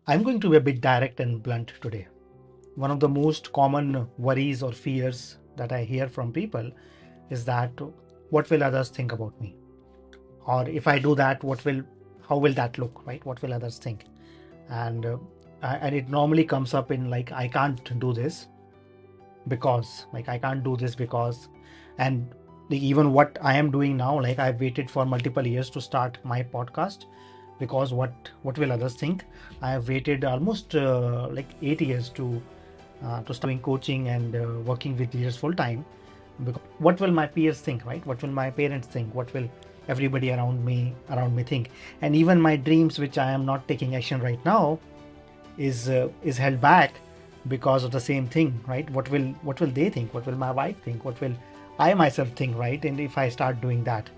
I'm going to be a bit direct and blunt today. One of the most common worries or fears that I hear from people is that what will others think about me? Or if I do that, how will that look, right? What will others think? And and it normally comes up in like, I can't do this because, like, I can't do this because, and even what I am doing now, like I've waited for multiple years to start my podcast because what will others think? I have waited almost like 8 years to start doing coaching and working with leaders full time. Because what will my peers think, right? What will my parents think? What will everybody around me think? And even my dreams, which I am not taking action right now, is held back because of the same thing, right? What will they think? What will my wife think? What will I myself think, right? And if I start doing that,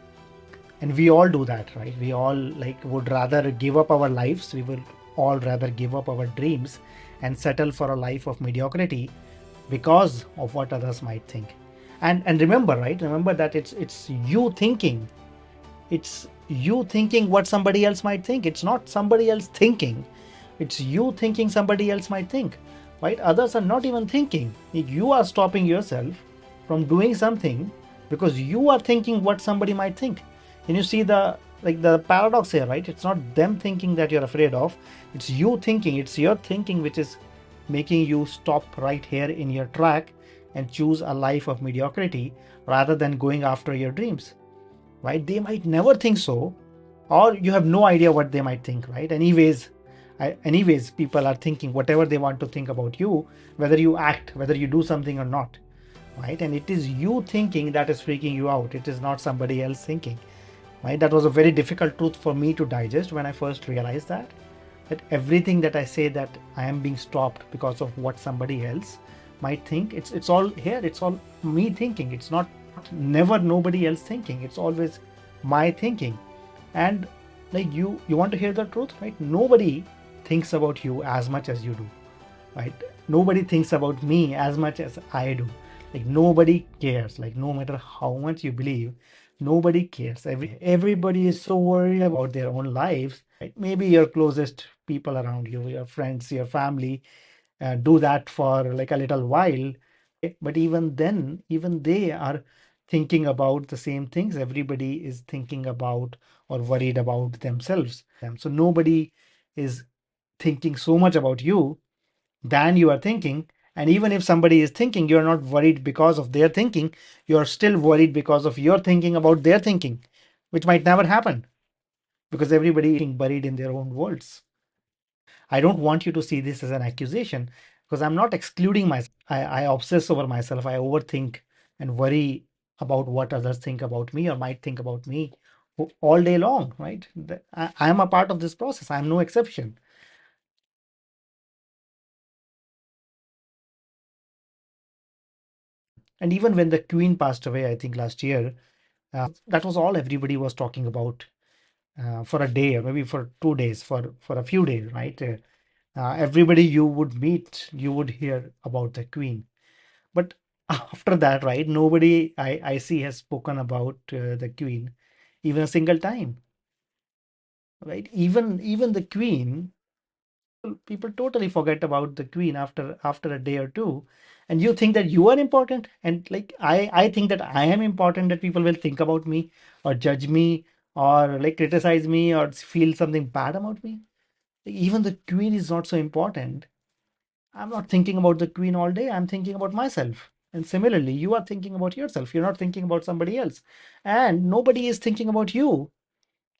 and we all do that, right? We all like would rather give up our lives. We will all rather give up our dreams and settle for a life of mediocrity because of what others might think. And remember, right? Remember that it's you thinking. It's you thinking what somebody else might think. It's not somebody else thinking. It's you thinking somebody else might think, right? Others are not even thinking. You are stopping yourself from doing something because you are thinking what somebody might think. And you see the paradox here, right? It's not them thinking that you're afraid of. It's you thinking. It's your thinking which is making you stop right here in your track and choose a life of mediocrity rather than going after your dreams, right? They might never think so, or you have no idea what they might think, right? Anyways, people are thinking whatever they want to think about you, whether you act, whether you do something or not, right? And it is you thinking that is freaking you out. It is not somebody else thinking, right? That was a very difficult truth for me to digest when I first realized that everything that I say that I am being stopped because of what somebody else might think. It's all here. It's all me thinking. It's not never nobody else thinking. It's always my thinking. And like you want to hear the truth, right? Nobody thinks about you as much as you do, right? Nobody thinks about me as much as I do. Like nobody cares. Like no matter how much you believe, nobody cares. Everybody is so worried about their own lives, right? Maybe your closest people around you, your friends, your family, do that for like a little while. But even then, even they are thinking about the same things. Everybody is thinking about or worried about themselves. So nobody is thinking so much about you than you are thinking. And even if somebody is thinking, you're not worried because of their thinking. You're still worried because of your thinking about their thinking, which might never happen because everybody is buried in their own worlds. I don't want you to see this as an accusation because I'm not excluding myself. I obsess over myself. I overthink and worry about what others think about me or might think about me all day long, right? I am a part of this process. I'm no exception. And even when the queen passed away, I think last year, that was all everybody was talking about for a day or maybe for 2 days, for a few days, right? Everybody you would meet, you would hear about the queen. But after that, right, nobody I see has spoken about the queen even a single time, right? Even the queen, people totally forget about the queen after a day or two. And you think that you are important, and like I think that I am important, that people will think about me or judge me or like criticize me or feel something bad about me. Even the queen is not so important. I'm not thinking about the queen all day. I'm thinking about myself. And similarly, you are thinking about yourself. You're not thinking about somebody else. And nobody is thinking about you.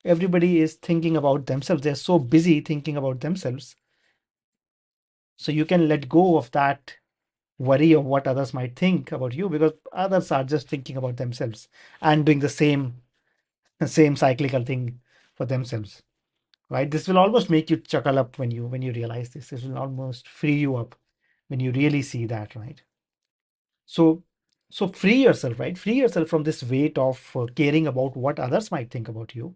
Everybody is thinking about themselves. They're so busy thinking about themselves. So you can let go of that worry of what others might think about you because others are just thinking about themselves and doing the same cyclical thing for themselves. Right? This will almost make you chuckle up when you realize this. This will almost free you up when you really see that, right? So so free yourself, right? Free yourself from this weight of caring about what others might think about you,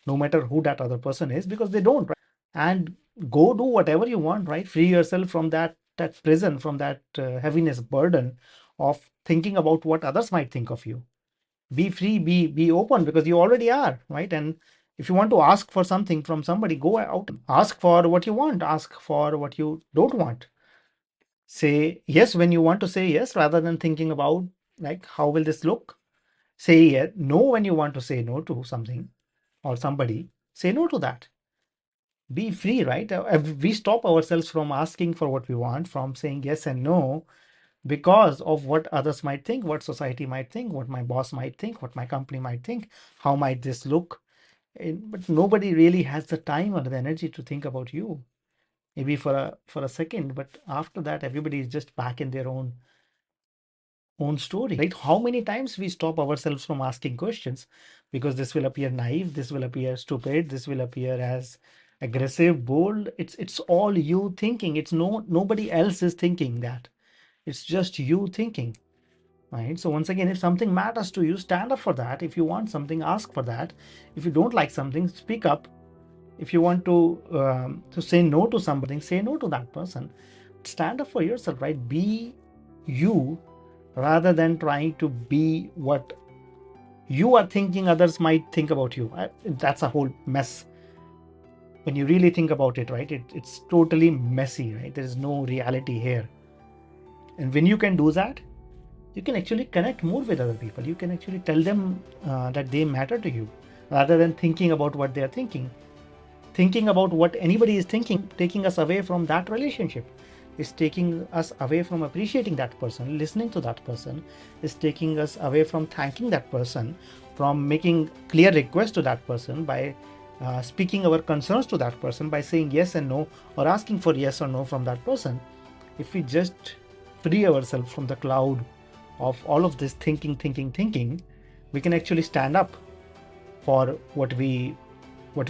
no matter who that other person is, because they don't, right? And go do whatever you want, right? Free yourself from that prison, from that heaviness, burden of thinking about what others might think of you. Be free, be open, because you already are, right? And If you want to ask for something from somebody, go out, ask for what you want, ask for what you don't want. Say yes when you want to say yes, rather than thinking about like how will this look. Say no when you want to say no to something or somebody. Say no to that. Be free, right? If we stop ourselves from asking for what we want, from saying yes and no because of what others might think, what society might think, what my boss might think, what my company might think, how might this look. But nobody really has the time or the energy to think about you. Maybe for a second, but after that, everybody is just back in their own story, right? How many times we stop ourselves from asking questions because this will appear naive, this will appear stupid, this will appear as aggressive, bold. It's all you thinking. It's nobody else is thinking that. It's just you thinking, right? So once again, if something matters to you, stand up for that. If you want something, ask for that. If you don't like something, speak up. If you want to say no to somebody, say no to that person. Stand up for yourself, right? Be you rather than trying to be what you are thinking others might think about you. That's a whole mess. When you really think about it, right? It's totally messy, right? There is no reality here. And when you can do that, you can actually connect more with other people. You can actually tell them that they matter to you rather than thinking about what they are thinking. Thinking about what anybody is thinking, taking us away from that relationship, is taking us away from appreciating that person, listening to that person, is taking us away from thanking that person, from making clear requests to that person, by speaking our concerns to that person, by saying yes and no, or asking for yes or no from that person. If we just free ourselves from the cloud of all of this thinking, we can actually stand up for what we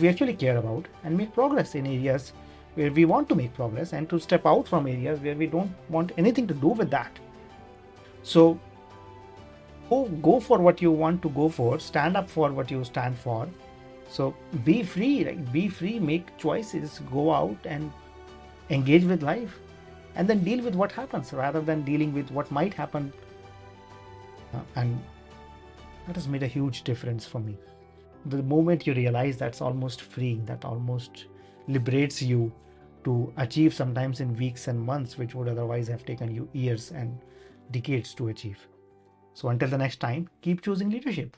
actually care about and make progress in areas where we want to make progress, and to step out from areas where we don't want anything to do with that. So go for what you want to go for, stand up for what you stand for. So be free, right? Be free, make choices, go out and engage with life, and then deal with what happens rather than dealing with what might happen. And that has made a huge difference for me. The moment you realize, that's almost freeing, that almost liberates you to achieve sometimes in weeks and months, which would otherwise have taken you years and decades to achieve. So until the next time, keep choosing leadership.